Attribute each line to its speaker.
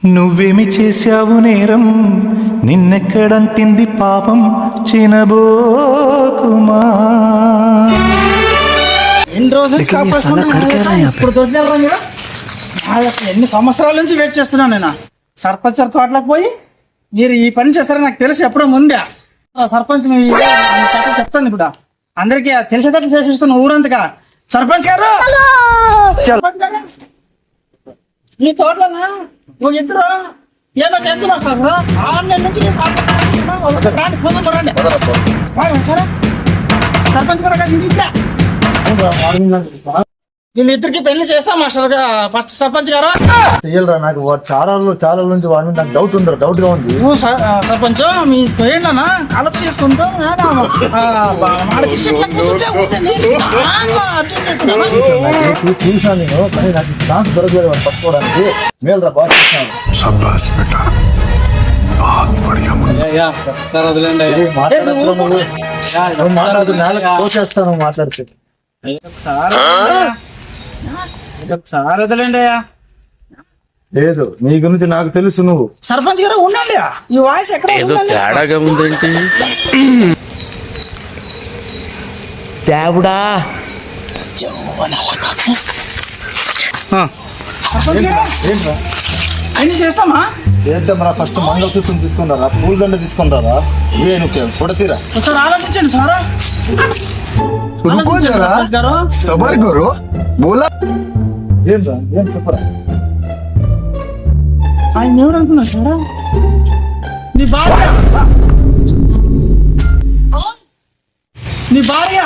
Speaker 1: నువ్వేమి చేశావు నేరం, నిన్నెక్కడంటింది పాపం, చినబోకుమా.
Speaker 2: ఎన్ని రోజులు ఇప్పుడు దొరికినారా మీరు? ఎన్ని సంవత్సరాల నుంచి వెయిట్ చేస్తున్నాను నేను. సర్పంచ్ తోటలోకి పోయి మీరు ఈ పని చేస్తారని నాకు తెలిసి ఎప్పుడో ముందే. సర్పంచ్ చెప్తాను ఇప్పుడు అందరికి తెలిసేటట్టు చేసేస్తున్నా ఊరంతగా. సర్పంచ్ గారు మీ తోటలోనా నువ్వు ఇద్దరు ఏమో చేస్తున్నావు సార్. 6 నెలల నుంచి సర్పంచ్ గారు వీళ్ళిద్దరికి పెళ్లి చేస్తా మాస్టర్ ఫస్ట్ సర్పంచ్ గారు
Speaker 3: చెయ్యలరా. నాకు చాలా నుంచి వాడి మీద నాకు డౌట్ గా ఉంది.
Speaker 2: నువ్వు సర్పంచ్ మీ స్వయంలోనా కలప చేసుకుంటూ
Speaker 3: చూసాను నేను, కానీ నాకు ఛాన్స్ దొరకలేదు వాడు పట్టుకోవడానికి. మేలురా బాగా చూసాను. మాట్లాడుతున్నాను మాట్లాడితే
Speaker 2: ఒకసారి వదిలేండి.
Speaker 3: లేదు నీ గురించి నాకు తెలుసు. నువ్వు
Speaker 2: సర్పంచ్ గారు ఉండండి. ఈ వాయిస్ ఎక్కడ
Speaker 4: తేడాగా ఉందేంటి? దేవుడా
Speaker 2: సర్పంచ్ గారు అన్ని చేస్తామా?
Speaker 3: చేద్దాంరా. ఫస్ట్ మంగళసూత్రం తీసుకుని రారా, పూలదండ తీసుకుని రారా. కొడతీరా
Speaker 2: ఒకసారి ఆలోచించండి సారా.
Speaker 3: సబర్ గురు బోలా. ఏం చెప్పరా?
Speaker 2: ఆయన ఎవరు అనుకున్నా సారా? నీ భార్య నీ భార్య